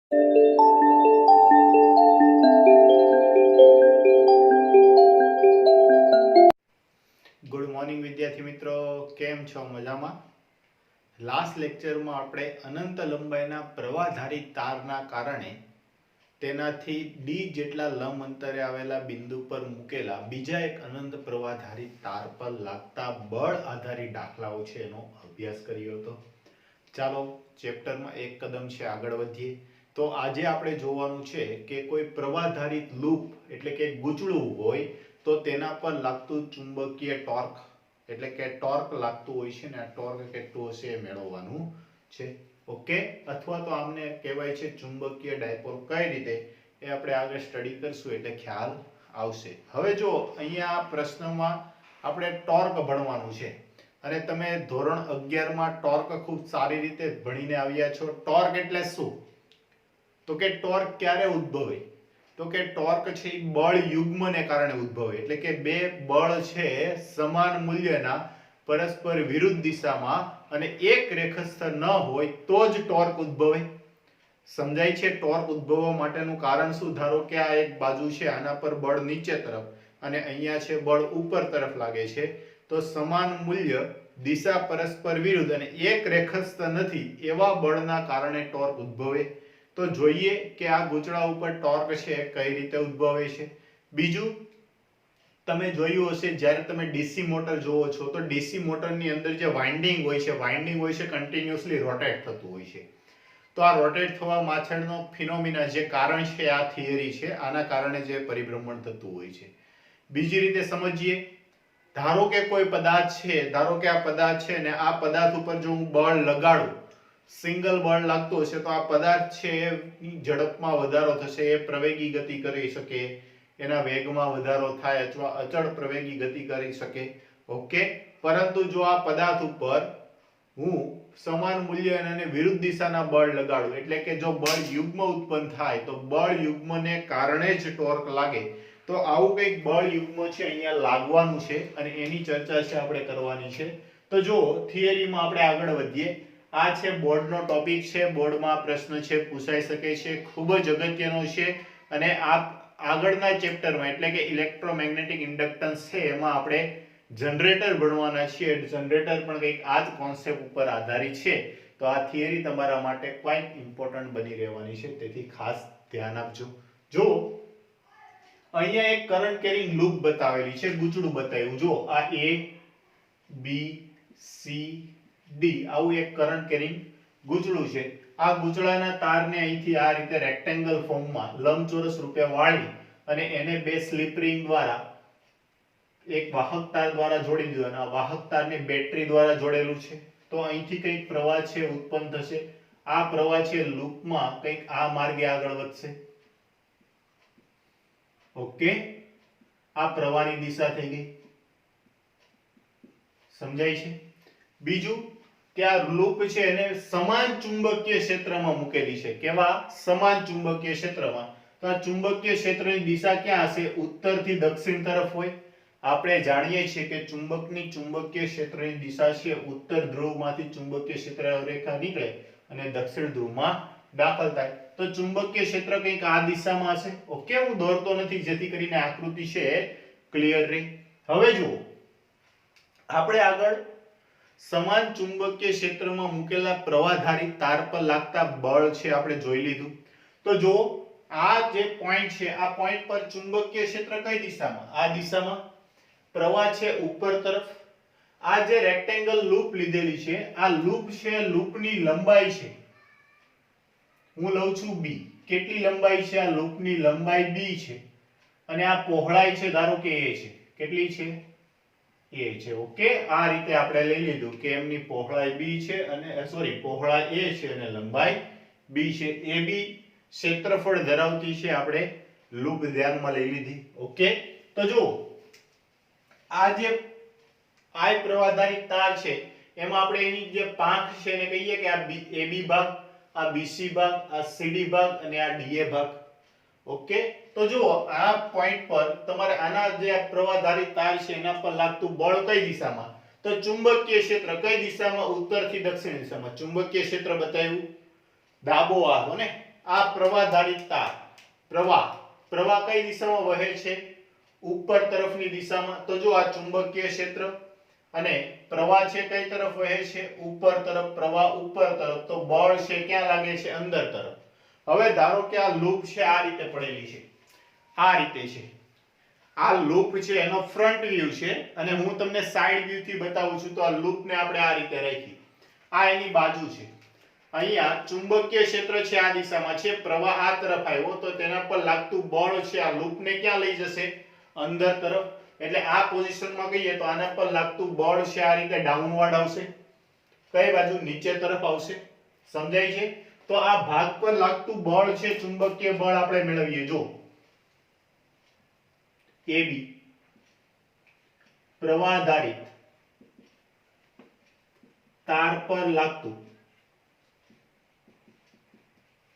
Good morning વિદ્યાર્થી મિત્રો, કેમ છો? મજામાં? લાસ્ટ લેક્ચરમાં આપણે અનંત લંબાઈના પ્રવાહધારી તારના કારણે તેનાથી ડી જેટલા લંબ અંતરે આવેલા બિંદુ પર મૂકેલા બીજા એક અનંત પ્રવાહધારી તાર પર લાગતા બળ આધારિત દાખલાઓ છે એનો અભ્યાસ કર્યો હતો. ચાલો ચેપ્ટરમાં એક કદમ છે આગળ વધીએ. તો આજે આપણે જોવાનું છે કે કોઈ પ્રવાહધારિત લૂપ એટલે કે ગૂંચળું હોય તો તેના પર લાગતું ચુંબકીય ટોર્ક એટલે કે ટોર્ક લાગતું હોય છે ને આ ટોર્ક કેટલું હશે એ મેળવવાનું છે. ઓકે, અથવા તો આમને કહેવાય છે ચુંબકીય ડાયપોલ. કઈ રીતે એ આપણે આગળ સ્ટડી કરશું એટલે ખ્યાલ આવશે. હવે જો અહીંયા આ પ્રશ્નમાં આપણે ટોર્ક ભણવાનું છે અને તમે ધોરણ 11 માં ટોર્ક ખૂબ સારી રીતે ભણીને આવ્યા છો. ટોર્ક એટલે શું? તો કે ટોર્ક ક્યારે ઉદ્ભવે? તો કે ટોર્ક છે એ બળ યુગ્મને કારણે ઉદ્ભવે. એટલે કે બે બળ છે સમાન મૂલ્યના પરસ્પર વિરુદ્ધ દિશામાં અને એક રેખસ્થ ન હોય તો જ ટોર્ક ઉદ્ભવે. સમજાય છે? ટોર્ક ઉદ્ભવવા માટેનું કારણ શું? ધારો કે આ એક બાજુ છે, આના પર બળ નીચે તરફ અને અહીંયા છે બળ ઉપર તરફ લાગે છે, તો સમાન મૂલ્ય, દિશા પરસ્પર વિરુદ્ધ અને એક રેખસ્થ નથી એવા બળના કારણે ટોર્ક ઉદ્ભવે. તો જોઈએ કે આ ગૂંચળા ઉપર ટોર્ક છે કઈ રીતે ઉદ્ભવે છે. બીજું, તમે જોયું હશે જ્યારે તમે ડીસી મોટર જોવો છો તો ડીસી મોટરની અંદર જે વાઇન્ડિંગ હોય છે કન્ટિન્યુઅસલી રોટેટ થતું હોય છે. તો આ રોટેટ થવા પાછળનો ફિનોમિના જે કારણ છે આ થિયરી છે, આના કારણે જે પરિભ્રમણ થતું હોય છે. બીજી રીતે સમજીએ, ધારો કે કોઈ પદાર્થ છે, ધારો કે આ પદાર્થ છે ને આ પદાર્થ ઉપર જો હું બળ લગાડું, સિંગલ બળ લાગતું હશે તો આ પદાર્થ છે એની ઝડપમાં વધારો થશે, એ પ્રવેગી ગતિ કરી શકે, એના વેગમાં વધારો થાય અથવા અચળ પ્રવેગી ગતિ કરી શકે. ઓકે, પરંતુ જો આ પદાર્થ ઉપર હું સમાન મૂલ્ય અને વિરુદ્ધ દિશાના બળ લગાડું એટલે કે જો બળ યુગ્મ ઉત્પન્ન થાય તો બળ યુગ્મને કારણે જ ટોર્ક લાગે. તો આવું કંઈક બળ યુગ્મ છે અહીંયા લાગવાનું છે અને એની ચર્ચા છે આપણે કરવાની છે. તો જો થિયરીમાં આપણે આગળ વધીએ. આ છે બોર્ડનો ટોપિક છે, બોર્ડમાં પ્રશ્ન છે પૂછાઈ શકે છે, ખૂબ જ અગત્યનો છે અને આ આગળના ચેપ્ટરમાં એટલે કે ઇલેક્ટ્રોમેગ્નેટિક ઇન્ડક્ટન્સ છે એમાં આપણે જનરેટર ભણવાના છીએ. જનરેટર પણ કંઈક આ જ કોન્સેપ્ટ ઉપર આધારિત છે. તો આ થિયરી તમારા માટે ક્વાઇટ ઇમ્પોર્ટન્ટ બની રહેવાની છે, તેથી ખાસ ધ્યાન આપજો. જો અહીંયા એક કરંટ કેરિંગ લૂપ બતાવેલી છે, ગૂંચળું બતાવ્યું. જો આ A B C D આવું એક કરંટ કેરિંગ ગૂંચળું છે. આ ગૂંચળાના તારને અહીંથી આ રીતે રેક્ટેંગલ ફોર્મમાં લંબચોરસ રૂપે વાળી અને એને બે સ્લિપ રિંગ દ્વારા એક વાહક તાર દ્વારા જોડી દીધું અને આ વાહક તારને બેટરી દ્વારા જોડેલું છે. તો અહીંથી કંઈક પ્રવાહ છે ઉત્પન્ન થશે. આ પ્રવાહ છે લૂપમાં કંઈક આ માર્ગે આગળ વધશે. ઓકે, આ પ્રવાહની દિશા થઈ ગઈ. સમજાય છે? બીજું કે આ લૂપ છે એને સમાન ચુંબકીય ક્ષેત્રમાં મૂકેલી છે. કેવા? સમાન ચુંબકીય ક્ષેત્રમાં. તો આ ચુંબકીય ક્ષેત્રની દિશા ક્યાં હશે? ઉત્તરથી દક્ષિણ તરફ હોય. આપણે જાણીએ છીએ કે ચુંબકની ચુંબકીય ક્ષેત્રની દિશા છે ઉત્તર ધ્રુવમાંથી ચુંબકીય ક્ષેત્ર રેખા નીકળે અને દક્ષિણ ધ્રુવમાં દાખલ થાય. તો ચુંબકીય ક્ષેત્ર કંઈક આ દિશામાં હશે. ઓકે, હું દોરતો નથી જેથી કરીને આકૃતિ છે ક્લિયર રહે. હવે જુઓ, આપણે આગળ સમાન ચુંબકીય ક્ષેત્રમાં મૂકેલા પ્રવાહધારી તાર પર લાગતા બળ છે આપણે જોઈ લીધું. તો જો આ જે પોઈન્ટ છે આ પોઈન્ટ પર ચુંબકીય ક્ષેત્ર કઈ દિશામાં? આ દિશામાં. પ્રવાહ છે ઉપર તરફ. આ જે રેક્ટેંગલ લૂપ લીધેલી છે આ લૂપ છે, લૂપની લંબાઈ છે હું લઉં છું b. કેટલી લંબાઈ છે? આ લૂપની લંબાઈ b છે અને આ પહોળાઈ છે ધારો કે a છે. કેટલી છે? a છે. ઓકે, આ રીતે આપણે લઈ લીધું કે એમની પહોળાઈ b છે અને પહોળાઈ a છે અને લંબાઈ b છે. ab ક્ષેત્રફળ ધરાવતી છે આપણે લૂપ ધ્યાનમાં લઈ લીધી. ઓકે, તો જો આ જે I પ્રવાહધારી તાર છે એમાં આપણે એની જે પાંખ છે એને કહીએ કે આ AB ભાગ, આ BC ભાગ, આ CD ભાગ અને આ DA ભાગ. ઓકે, તો જુઓ આ પોઈન્ટ પર તમારે આના જે પ્રવાહધારી તાર છે એના પર લાગતું બળ કઈ દિશામાં? તો ચુંબકીય ક્ષેત્ર કઈ દિશામાં? ઉત્તરથી દક્ષિણ દિશામાં. ચુંબકીય ક્ષેત્ર બતાવ્યું ડાબો હાથો ને, આ પ્રવાહધારી તાર પ્રવાહ કઈ દિશામાં વહે છે? ઉપર તરફની દિશામાં. તો જો આ ચુંબકીય ક્ષેત્ર અને પ્રવાહ છે કઈ તરફ વહે છે? ઉપર તરફ. પ્રવાહ ઉપર તરફ, તો બળ છે ક્યાં લાગે છે? અંદર તરફ. હવે ધારો કે આ લૂપ છે આ રીતે પડેલી છે, આ રીતે છે. આ લૂપ છે એનો ફ્રન્ટ વ્યૂ છે અને હું તમને સાઈડ વ્યૂ થી બતાવું છું. તો આ લૂપ ને આપણે આ રીતે રાખી, આ એની બાજુ છે. અહીંયા ચુંબકીય ક્ષેત્ર છે આ દિશામાં છે, પ્રવાહ આ તરફ આવ્યો તો તેના પર લાગતું બળ છે આ લૂપ ને ક્યાં લઈ જશે? અંદર તરફ. એટલે આ પોઝિશનમાં કહીએ તો આના પર લાગતું બળ છે આ રીતે ડાઉનવર્ડ આવશે. કઈ બાજુ? નીચે તરફ આવશે. સમજાય છે? તો આ ભાગ પર લાગતું બળ છે ચુંબકીય બળ આપણે મેળવીએ. જો AB પ્રવાહધારિત તાર પર લાગતું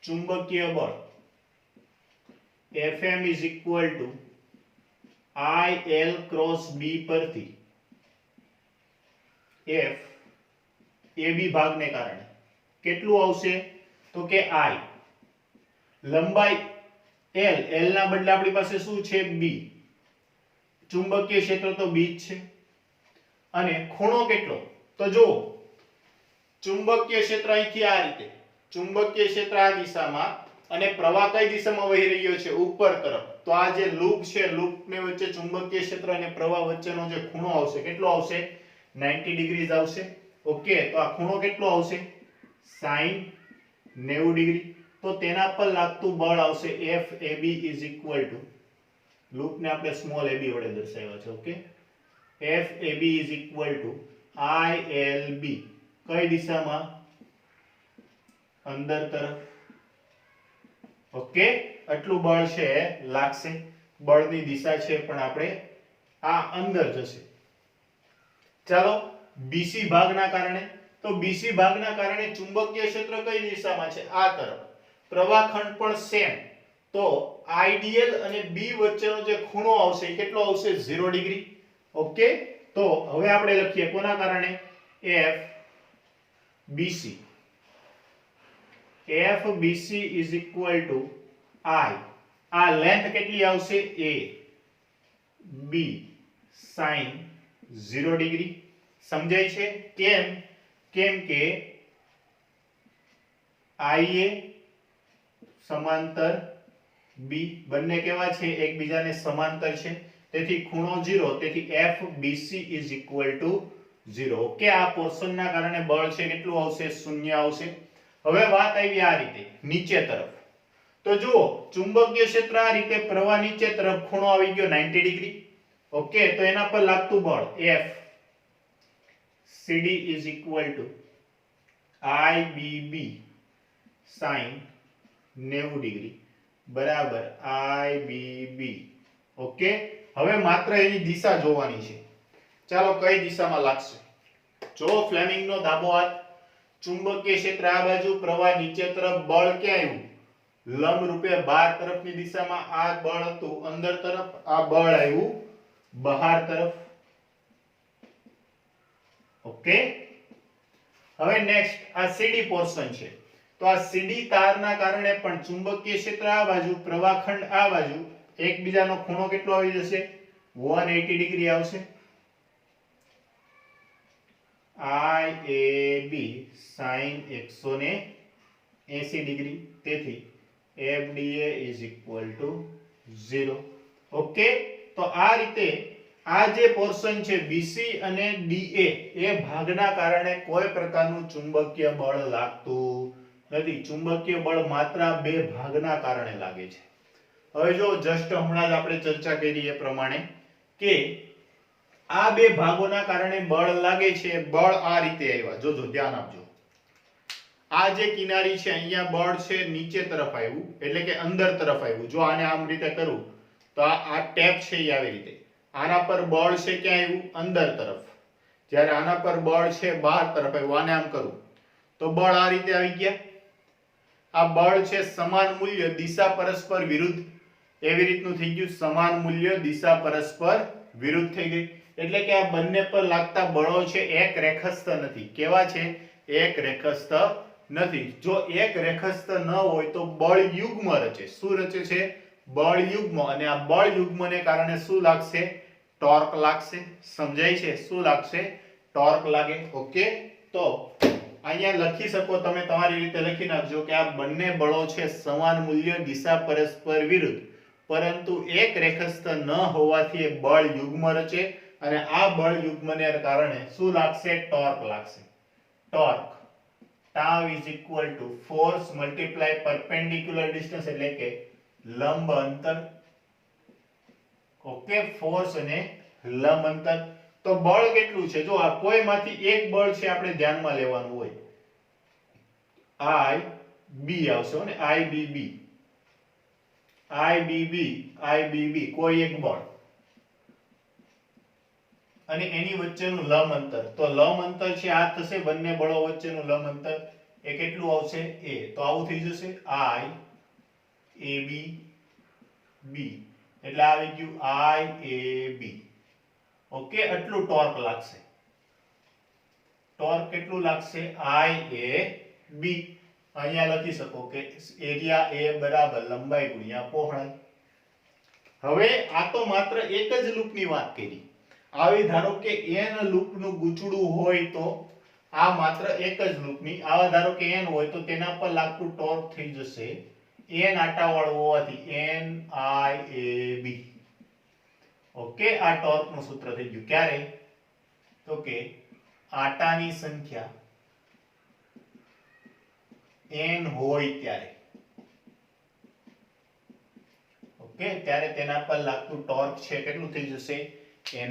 ચુંબકીય બળ Fm is equal to IL cross B પરથી F AB ભાગને કારણે કેટલું આવશે? તો કે I લંબાઈ L, L ના બદલે આપણી પાસે શું છે? B. ચુંબકીય ક્ષેત્ર તો B જ છે. અને ખૂણો કેટલો? તો જો ચુંબકીય ક્ષેત્ર અહીંથી આ રીતે, ચુંબકીય ક્ષેત્ર આ દિશામાં અને પ્રવાહ કઈ દિશામાં વહી રહ્યો છે? ઉપર તરફ. તો આ જે લૂપ છે, લૂપ ની વચ્ચે ચુંબકીય ક્ષેત્ર અને પ્રવાહ વચ્ચેનો જે ખૂણો આવશે કેટલો આવશે? 90 ડિગ્રી આવશે. ઓકે, તો આ ખૂણો કેટલો આવશે? sin 90 degree. તો તેના પર લાગતું બળ આવશે FAB is equal to, loop ને આપણે સ્મોલ ab વડે દર્શાવ્યો છે. Okay, FAB is equal to ILB. કઈ દિશામાં? અંદર તરફ. ઓકે, આટલું બળ છે લાગશે. બળની દિશા છે પણ આપણે આ અંદર જશે. ચાલો BC ભાગના કારણે, તો BC ભાગના કારણે ચુંબકીય ક્ષેત્ર કઈ દિશામાં છે? આ તરફ. પ્રવાહખંડ પણ સેમ. તો IDL અને B વચ્ચેનો જે ખૂણો આવશે એ કેટલો આવશે? 0 ડિગ્રી. ઓકે, તો હવે આપણે લખીએ કોના કારણે? FBC. FBC is equal to I. આ લેન્થ કેટલી આવશે? A B sin 0 degree. સમજાય છે? કેમ? કેમ કે IA સમાંતર B બંને કેવા છે? એકબીજાને સમાંતર છે. તેથી ખૂણો 0. તેથી FBC is equal to 0. Okay, આ પોર્શનના કારણે બળ છે કેટલું આવશે? 0 આવશે. હવે વાત આવી આ રીતે નીચે તરફ. તો જુઓ ચુંબકીય ક્ષેત્ર આ રીતે, પ્રવાહ નીચે તરફ, ખૂણો આવી ગયો 90 ડિગ્રી. ઓકે, તો એના પર લાગતું બળ FCD is equal to IBB sin 90 degree બરાબર IBB. ઓકે, હવે માત્ર એની દિશા જોવાની છે. ચાલો કઈ દિશામાં લાગશે? જો ફ્લેમિંગનો ડાબો હાથ, ચુંબકીય ક્ષેત્ર આ બાજુ, પ્રવાહ નીચે તરફ, બળ ક્યાં આવ્યું? લંબ રૂપે બહાર તરફની દિશામાં. આ બળ હતું અંદર તરફ, આ બળ આવ્યું બહાર તરફ. ઓકે, હવે નેક્સ્ટ આ CD પોર્શન છે. તો આ CD તારના કારણે પણ ચુંબકીય ક્ષેત્ર આ બાજુ, પ્રવાહખંડ આ બાજુ, એકબીજાનો ખૂણો કેટલો આવી જશે? 180 ડિગ્રી આવશે. IAB sin 180 degree. તેથી FDA is equal to 0. Okay, તો આ રીતે આ જે પોર્શન છે BC અને DA એ ભાગના કારણે કોઈ પ્રકારનું ચુંબકીય બળ લાગતું નથી. ચુંબકીય બળ માત્ર બે ભાગના કારણે લાગે છે. હવે જો જસ્ટ હમણાં જ આપણે ચર્ચા કરી એ પ્રમાણે કે આ બે ભાગોના કારણે બળ લાગે છે. બળ આ રીતે આવ્યા, જોજો ધ્યાન આપજો. આ જે કિનારી છે અહીંયા બળ છે નીચે તરફ આવ્યું, એટલે કે અંદર તરફ આવ્યું. જો આને આમ રીતે કરું તો આ ટેપ છે એ આવી રીતે, આના પર બળ છે ક્યાં આવ્યું? અંદર તરફ. જ્યારે આના પર બળ છે બહાર તરફ આવ્યું. આને આમ કરું તો બળ આ રીતે આવી ગયા. આ બળ છે સમાન મૂલ્ય, દિશા પરસ્પર વિરુદ્ધ. એવી રીતનું થઈ ગયું, સમાન મૂલ્ય, દિશા પરસ્પર વિરુદ્ધ થઈ ગઈ. એટલે કે આ બંને પર લાગતા બળો છે એક રેખસ્થ નથી. કેવા છે? એક રેખસ્થ નથી. જો એક રેખસ્થ ન હોય તો બળ યુગ્મ રચે. શું રચે છે? બળ યુગ્મ. અને આ બળ યુગ્મને કારણે શું લાગશે? ટોર્ક લાગશે. સમજાય છે? શું લાગશે? ટોર્ક લાગે. ઓકે, તો અહીંયા લખી શકો તમે, તમારી રીતે લખી નાખજો કે આ બંને બળો છે સમાન મૂલ્ય, દિશા પરસ્પર વિરુદ્ધ, પરંતુ એક રેખસ્થ ન હોવાથી એ બળ યુગ્મ રચે અને આ બળ યુગ્મને કારણે શું લાગશે? ટોર્ક લાગશે. Torque tau is equal to force multiply perpendicular distance એટલે કે લંબ અંતર. ઓકે, ફોર્સ અને લંબ અંતર. તો બળ કેટલું છે? જો આ કોઈમાંથી એક બળ છે આપણે ધ્યાનમાં લેવાનું હોય. I B આવશે ને, IBB IBB કોઈ એક બળ અને એની વચ્ચેનું લંબ અંતર. તો લંબ અંતર છે આ થશે, બંને બળો વચ્ચેનું લંબ અંતર એ કેટલું આવશે? A. તો આવું થઈ જશે I AB B એટલે આવી ગયું IAB. ઓકે, આટલું ટોર્ક લાગશે. ટોર્ક કેટલું લાગશે? IAB. અહીંયા લખી શકો કે એરિયા A બરાબર લંબાઈ ગુણ્યા પહોળાઈ. હવે આ તો માત્ર એક જ લૂપની વાત કરી. આવી ધારો કે n લૂપનું ગૂંચળું હોય તો આ માત્ર એક જ લૂપની. આવા ધારો કે n હોય તો તેના પર લાગતું ટોર્ક થઈ જશે n આટાવાળું હોવાથી NIAB. ઓકે, આ ટોર્કનું સૂત્ર થઈ ગયું. ક્યારે? તો કે આટાની સંખ્યા n હોય ત્યારે. ઓકે, ત્યારે તેના પર લાગતું ટોર્ક છે કેટલું થઈ જશે?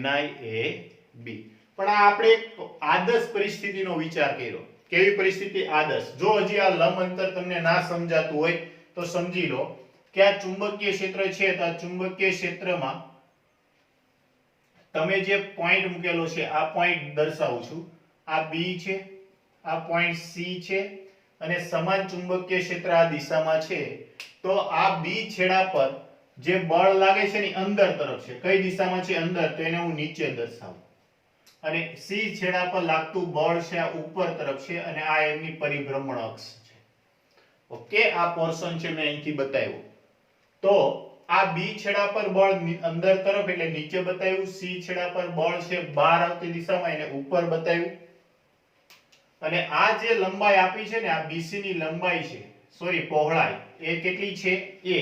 NIAB. પણ આ આપણે એક આદર્શ પરિસ્થિતિનો વિચાર કર્યો. કેવી પરિસ્થિતિ? આદર્શ. જો હજી આ લંબ અંતર તમને ના સમજાતું હોય તો સમજી લો કે આ ચુંબકીય ક્ષેત્ર છે, તો આ ચુંબકીય ક્ષેત્રમાં તમે જે પોઈન્ટ મૂકેલો છે આ પોઈન્ટ દર્શાવું છું. આ B છે, આ પોઈન્ટ C છે અને સમાન ચુંબકીય ક્ષેત્ર આ દિશામાં છે. તો આ B છેડા પર જે બળ લાગે છે ની અંદર તરફ છે. કઈ દિશામાં છે? અંદર. તો એને હું નીચે દર્શાવું. અને C છેડા પર લાગતું બળ છે આ ઉપર તરફ છે અને આ એમની પરિભ્રમણ અક્ષ છે. ઓકે, આ પોર્શન છે મેં અહીંથી બતાવ્યો. તો આ B છેડા પર બળ અંદર તરફ એટલે નીચે બતાવ્યું, C છેડા પર બળ છે બહાર આવતી દિશામાં એને ઉપર બતાવ્યું. અને આ જે લંબાઈ આપી છે ને, આ BC ની લંબાઈ છે, સોરી પહોળાઈ, એ કેટલી છે? A.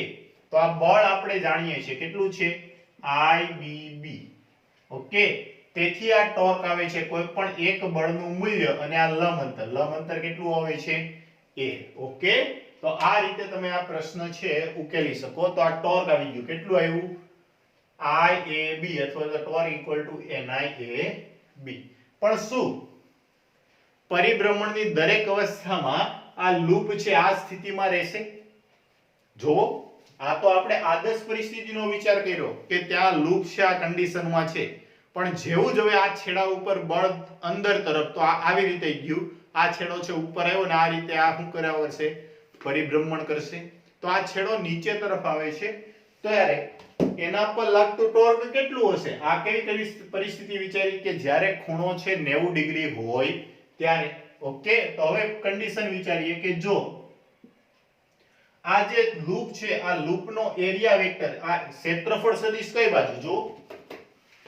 તો આ બળ આપણે જાણીએ છીએ કેટલું છે? IBB. ઓકે, તેથી આ ટોર્ક આવે છે કોઈ પણ એક બળનું મૂલ્ય અને આ લંબ અંતર. લંબ અંતર કેટલું આવે છે? A. ઓકે, તો આ રીતે તમે આ પ્રશ્ન છે ઉકેલી શકો. તો આ ટોર્ક આવી ગયું. કેટલું આવ્યું? IAB અથવા તો ટોર્ક ઇક્વલ ટુ NIAB. પણ શું પરિભ્રમણની દરેક અવસ્થામાં આ લૂપ છે આ સ્થિતિમાં રહેશે? જો આ તો આપણે આદર્શ પરિસ્થિતિનો વિચાર કર્યો કે ત્યાં લૂપ છે આ કન્ડિશનમાં છે. પણ જેવું જ હવે આ છેડા ઉપર બળ અંદર તરફ, તો આ આવી રીતે ગયું. આ છેડો છે ઉપર આવ્યો ને આ રીતે આ શું કર્યા કરશે? પરિભ્રમણ કરશે. તો આ છેડો નીચે તરફ આવે છે ત્યારે એના પર લાગતું ટોર્ક કેટલું હશે? આ કેવી પરિસ્થિતિ વિચારી કે જ્યારે ખૂણો છે 90 ડિગ્રી હોય ત્યારે. ઓકે, તો હવે કન્ડિશન વિચારીએ કે જો આ જે લૂપ છે આ લૂપનો એરિયા વેક્ટર, આ ક્ષેત્રફળ સદિશ કઈ બાજુ? જો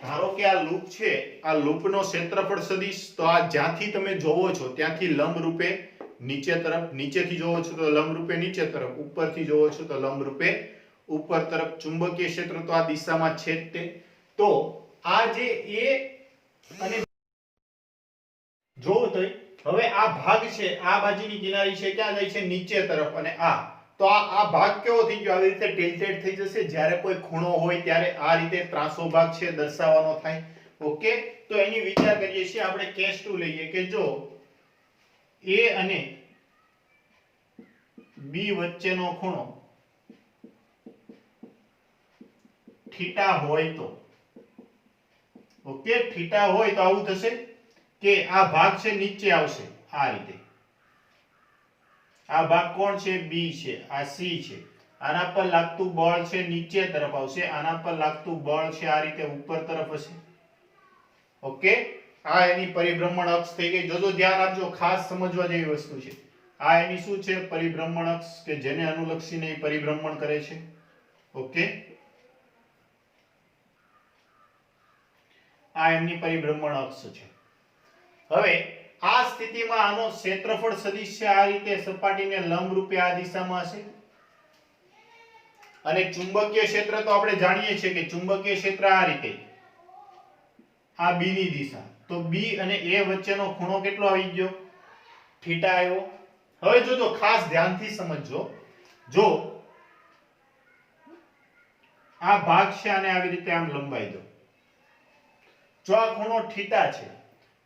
ધારો કે આ લૂપ છે, આ લૂપનો ક્ષેત્રફળ સદિશ તો આ જ્યાંથી તમે જોવો છો ત્યાંથી લંબ રૂપે નીચે તરફ, નીચેથી જોવો છો તો લંબ રૂપે નીચે તરફ, ઉપરથી જોવો છો તો લંબ રૂપે ઉપર તરફ. ચુંબકીય ક્ષેત્ર તો આ દિશામાં છે જ તે. તો આ જે A અને જોવો તો હવે આ ભાગ છે, આ બાજુની કિનારી છે ક્યાં જાય છે? નીચે તરફ. અને આ તો આ ભાગ કેવો થઈ ગયો? આવી રીતે ટિલ્ટેડ થઈ જશે. જ્યારે કોઈ ખૂણો હોય ત્યારે આ રીતે ત્રાંસો ભાગ છે દર્શાવવાનો થાય. ઓકે, તો એની વિચાર કરીએ છીએ આપણે. કેસ 2 લઈએ કે જો A અને B વચ્ચેનો ખૂણો થીટા હોય તો. ઓકે, થીટા હોય તો આવું થશે કે આ ભાગ છે નીચે આવશે આ રીતે. આ ભાગ કોણ છે? B છે, આ C છે. આના પર લાગતું બળ છે નીચે તરફ આવશે, આના પર લાગતું બળ છે આ રીતે ઉપર તરફ હશે. ઓકે, આ એની પરિભ્રમણ અક્ષ થઈ ગઈ. જોજો ધ્યાન આપજો, ખાસ સમજવા જેવી વસ્તુ છે. આ એની શું છે પરિભ્રમણ અક્ષ કે જેને અનુલક્ષીને એ પરિભ્રમણ કરે છે. ઓકે, આ એમની પરિભ્રમણ અક્ષ છે. હવે આ સ્થિતિમાં આનો ક્ષેત્રફળ સદિશ છે આ રીતે સપાટીને લંબ રૂપે આ દિશામાં હશે. અને ચુંબકીય ક્ષેત્ર તો આપણે જાણીએ છીએ કે ચુંબકીય ક્ષેત્ર આ રીતે, આ બી ની દિશા, તો બી અને એ વચ્ચેનો ખૂણો કેટલો આવી ગયો? થીટા આવ્યો. હવે જોજો ખાસ ધ્યાનથી સમજજો, જો આ ભાગ છે આને આવી રીતે આમ લંબાઈ દો, જો આ ખૂણો થીટા છે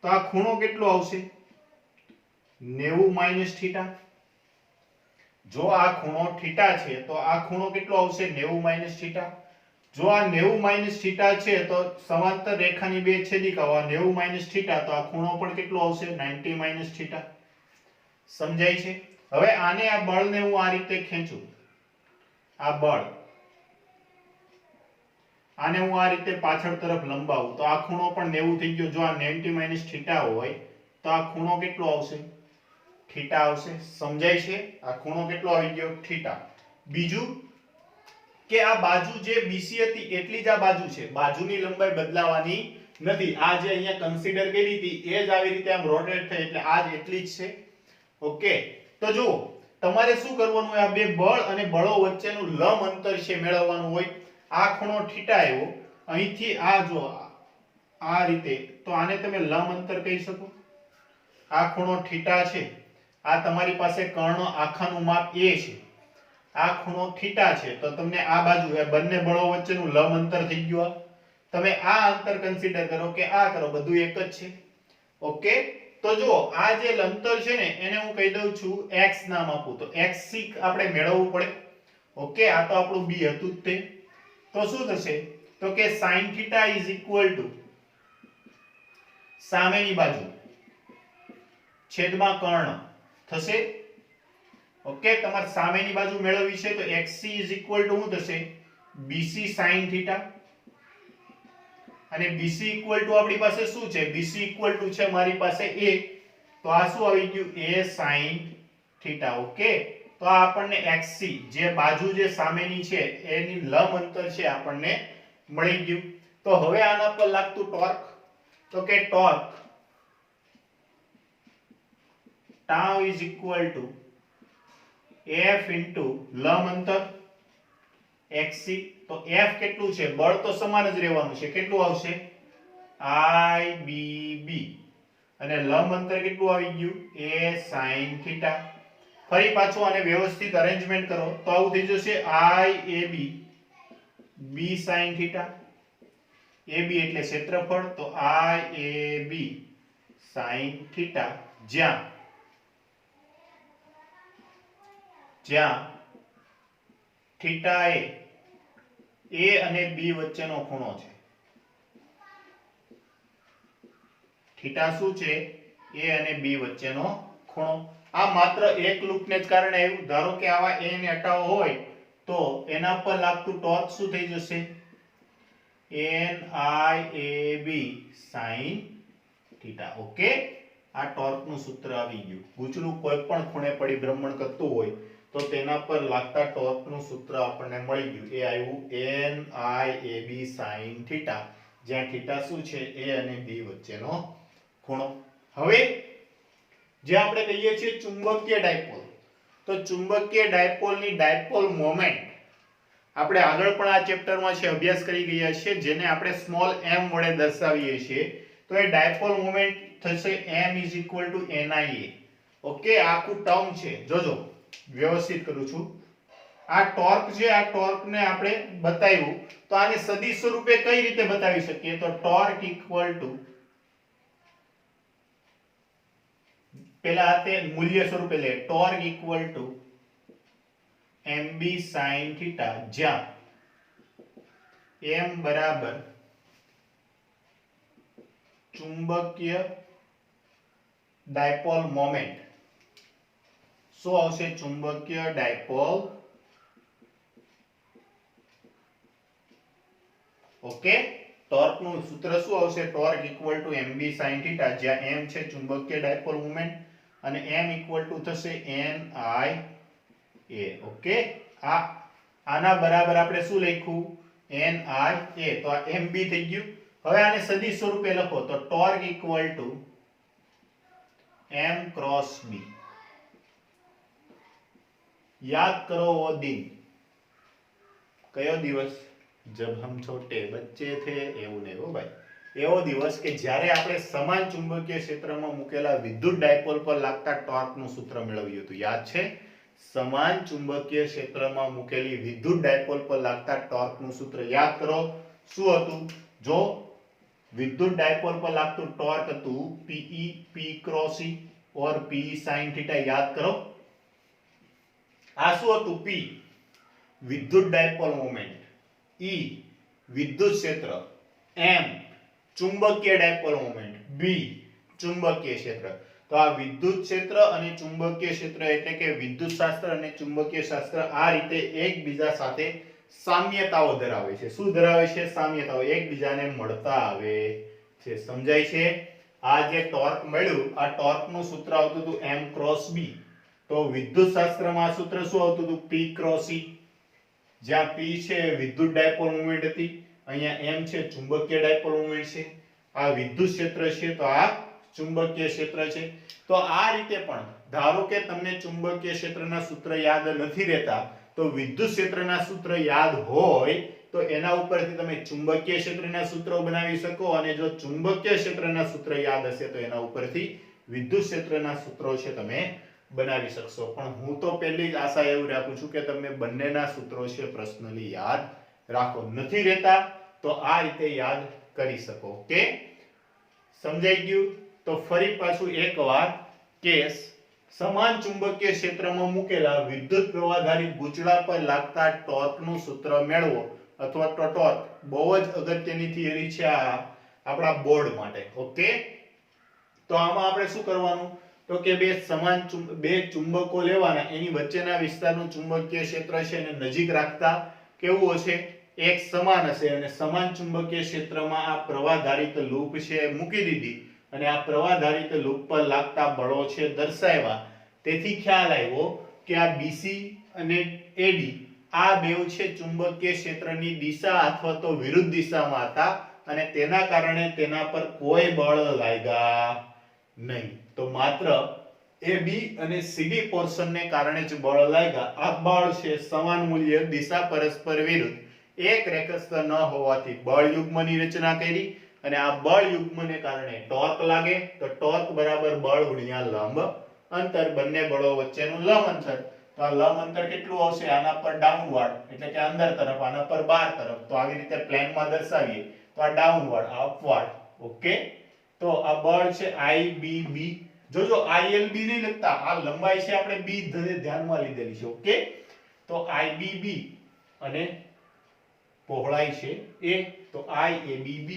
તો આ ખૂણો કેટલો આવશે? 90 માઈનસ થીટા. જો આ ખૂણો થીટા છે તો આ ખૂણો કેટલો આવશે? 90 માઈનસ થીટા. જો આ 90 માઈનસ થીટા છે તો સમાંતર રેખાની બે છેદિકાઓ 90 માઈનસ થીટા, તો આ ખૂણો પણ કેટલો આવશે? 90 માઈનસ થીટા. સમજાય છે? હવે આને આ બળને હું આ રીતે ખેંચું, આ બળ, આને હું આ રીતે પાછળ તરફ લંબાવું તો આ ખૂણો પણ 90 થઈ ગયો. જો આ 90 માઈનસ થીટા હોય તો આ ખૂણો કેટલો આવશે? થીટા આવશે. સમજાય છે? આ ખૂણો કેટલો આવી ગયો? થીટા. બીજું કે આ બાજુ જે BC હતી એટલી જ આ બાજુ છે, બાજુની લંબાઈ બદલાવાની નથી. આ જે અહીંયા કન્સિડર કરી હતી એ જ આવી રીતે આમ રોટેટ થઈ એટલે આ જ એટલી જ છે. ઓકે, તો જુઓ તમારે શું કરવાનું હોય, આ બે બળ અને બળો વચ્ચેનું લંબ અંતર છે મેળવવાનું હોય. આ ખૂણો થીટા આવ્યો, અહીંથી આ જો આ રીતે, તો આને તમે લંબ અંતર કહી શકો. આ ખૂણો થીટા છે, આ તમારી પાસે કર્ણ આખાનું માપ a છે, આ ખૂણો થીટા છે, તો તમને આ બાજુ એ બંને બળો વચ્ચેનું લંબ અંતર થઈ ગયું. તમે આ અંતર કન્સિડર કરો કે આ કરો, બધું એક જ છે. ઓકે, તો જો આ જે અંતર છે ને એને હું કહી દઉં છું x નામ આપું, તો x આપણે મેળવવું પડે. ઓકે, આ તો આપણું b હતું જ તે. તો શું થશે? તો કે sin θ is equal to સામેની બાજુ છેદમાં કર્ણ થશે. ઓકે, તમારે સામેની બાજુ મેળવવી છે તો xc is equal to શું થશે? bc sin θ. અને bc equal to આપણી પાસે શું છે? bc equal to છે મારી પાસે a, તો આ શું આવી ગયું? a sin θ. ઓકે, તો આ આપણને xc જે બાજુ જે સામેની છે એની લંબ અંતર છે આપણને મળી ગયું. તો હવે આના પર લાગતું ટોર્ક, તો કે torque tau is equal to f into લંબ અંતર xc. તો f કેટલું છે? બળ તો સમાન જ રહેવાનું છે, કેટલું આવશે? ibb. અને લંબ અંતર કેટલું આવી ગયું? a sin θ. ફરી પાછું આને વ્યવસ્થિત અરેન્જમેન્ટ કરો તો આવું થઈ જશે iab b sin θ. ab એટલે ક્ષેત્રફળ, તો iab sin θ, જ્યાં થીટા એ a અને b વચ્ચેનો ખૂણો છે. થીટા શું છે? a અને b વચ્ચેનો ખૂણો. આ માત્ર એક લૂપને જ કારણે આવ્યું. ધારો કે આવા a ને હટાવો હોય તો એના પર લાગતું ટોર્ક શું થઈ જશે? niab sin θ. ઓકે, આ ટોર્કનું સૂત્ર આવી ગયું. ગૂંચળું કોઈ પણ ખૂણે પરિભ્રમણ કરતું હોય તો તેના પર લાગતા ટોર્કનું સૂત્ર આપણને મળી ગયું. એ આવ્યું niab sin θ, જ્યાં θ શું છે? a અને b વચ્ચેનો ખૂણો. હવે જે આપણે કહીએ છીએ ચુંબકીય ડાયપોલ, તો ચુંબકીય ડાયપોલની ડાયપોલ મોમેન્ટ આપણે આગળ પણ આ ચેપ્ટરમાં છે અભ્યાસ કરી ગયા છીએ, જેને આપણે સ્મોલ m વડે દર્શાવીએ છીએ. તો એ ડાયપોલ મોમેન્ટ થશે m is equal to nia. Okay, આખું ટર્મ છે, જોજો વ્યવસ્થિત કરું છું. આ ટોર્ક છે, આ ટોર્કને આપણે બતાવ્યું તો આને સદિશ સ્વરૂપે કઈ રીતે બતાવી શકીએ? તો ટોર્ક ઇક્વલ ટુ, પેલા તે મૂલ્ય સ્વરૂપે લે, torque equal to mb sin θ, જ્યાં m બરાબર ચુંબકીય ડાયપોલ મોમેન્ટ. શું આવશે? ચુંબકીય ડાયપોલ. ઓકે, ટોર્ક નું સૂત્ર શું આવશે? Torque equal to mb sin θ, જ્યાં m છે ચુંબકીય ડાયપોલ મોમેન્ટ અને m ઇક્વલ ટુ થશે n i a. ઓકે, આના બરાબર આપણે શું લખ્યું? n i a. તો આ mb થઈ ગયું. હવે આને સદિશ સ્વરૂપે લખો તો torque equal to m cross b. યાદ કરો वो दिन, કયો દિવસ? जब हम छोटे बच्चे थे. એવું નહીં હો ભાઈ, એવો દિવસ કે જ્યારે આપણે સમાન ચુંબકીય ક્ષેત્રમાં મૂકેલા વિદ્યુત ડાયપોલ પર લાગતા ટોર્કનું સૂત્ર મેળવ્યું હતું. યાદ છે? સમાન ચુંબકીય ક્ષેત્રમાં મૂકેલી વિદ્યુત ડાયપોલ પર લાગતા ટોર્કનું સૂત્ર યાદ કરો. શું હતું? જો વિદ્યુત ડાયપોલ પર લાગતું ટોર્ક હતું Pe P ક્રોસ E और P sin θ. યાદ કરો. આ શું હતું? P વિદ્યુત ડાયપોલ મોમેન્ટ, E વિદ્યુત ક્ષેત્ર, M ચુંબકીય ડાયપોલ મોમેન્ટ, B ચુંબકીય ક્ષેત્ર. તો આ વિદ્યુત ક્ષેત્ર અને ચુંબકીય ક્ષેત્ર એટલે કે વિદ્યુત શાસ્ત્ર અને ચુંબકીય શાસ્ત્ર આ રીતે એકબીજા સાથે સામ્યતાઓ ધરાવે છે. શું ધરાવે છે? સામ્યતાઓ, એકબીજાને મળતા આવે છે. સમજાય છે? આ જે ટોર્ક મળ્યું, આ ટોર્કનું સૂત્ર આવતું હતું m ક્રોસ b. તો વિદ્યુત શાસ્ત્રમાં આ સૂત્ર શું આવતું હતું? p cross e. જ્યાં p છે વિદ્યુત ડાયપોલ મોમેન્ટ હતી, અહીંયા m છે ચુંબકીય ડાયપોલ મોમેન્ટ છે. આ વિદ્યુત ક્ષેત્ર છે તો આ ચુંબકીય ક્ષેત્ર છે. તો આ રીતે પણ ધારો કે તમને ચુંબકીય ક્ષેત્રના સૂત્ર યાદ નથી રહેતા, તો વિદ્યુત ક્ષેત્રના સૂત્ર યાદ હોય તો એના ઉપરથી તમે ચુંબકીય ક્ષેત્રના સૂત્રો બનાવી શકો, અને જો ચુંબકીય ક્ષેત્રના સૂત્ર યાદ હશે તો એના ઉપરથી વિદ્યુત ક્ષેત્રના સૂત્રો છે તમે બનાવી શકશો. પણ હું તો પહેલી જ આશા એવું રાખું છું કે તમે બંનેના સૂત્રો છે પર્સનલી યાદ રાખો. નથી રહેતા તો આ રીતે યાદ કરી શકો. ઓકે, સમજાઈ ગયું? તો ફરી પાછું એકવાર કેસ, સમાન ચુંબકીય ક્ષેત્રમાં મૂકેલા વિદ્યુત પ્રવાહધારી ગૂંચળા પર લાગતા ટોર્કનું સૂત્ર મેળવો, અથવા તો ટોર્ક. બહુ જ અગત્યની થિયરી છે આ આપણા બોર્ડ માટે. ઓકે, તો આમાં આપણે શું કરવાનું? તો કે બે ચુંબકો લેવાના, એની વચ્ચેના વિસ્તારનું ચુંબકીય ક્ષેત્ર છે એને નજીક રાખતા કેવું હશે? એક સમાન હશે. અને સમાન ચુંબકીય ક્ષેત્રમાં આ પ્રવાહધારિત લૂપ છે મૂકી દીધી, અને આ પ્રવાહધારિત લૂપ પર લાગતા બળો છે દર્શાવ્યા. તેથી ખ્યાલ આવ્યો કે આ BC અને AD આ બેવ છે ચુંબકીય ક્ષેત્રની દિશા અથવા તો વિરુદ્ધ દિશામાં હતા, અને તેના કારણે તેના પર કોઈ બળ લાગ્યા નહીં. તો માત્ર AB અને CD પોર્શનને કારણે જ બળ લાગ્યા. આ બળ છે સમાન મૂલ્ય, દિશા પરસ્પર વિરુદ્ધ, એક રેખાસ્થ ન હોવાથી બળ યુગ્મની રચના કરી, અને આ બળ યુગ્મને કારણે ટોર્ક લાગે. તો ટોર્ક બરાબર બળ ગુણ્યા લંબ અંતર, બંને બળો વચ્ચેનું લંબ અંતર. તો આ લંબ અંતર કેટલું આવશે? આના પર ડાઉનવર્ડ એટલે કે અંદર તરફ, આના પર બહાર તરફ. તો આવી રીતે પ્લેનમાં દર્શાવીએ તો આ ડાઉનવર્ડ, આ અપવર્ડ. ઓકે, તો આ બળ છે IBB. જોજો ILB નહીં લખતા, આ લંબાઈ છે આપણે b ધ્યાનમાં લીધેલી છે. ઓકે, તો IBB અને પહોળાઈ છે a, તો IABB.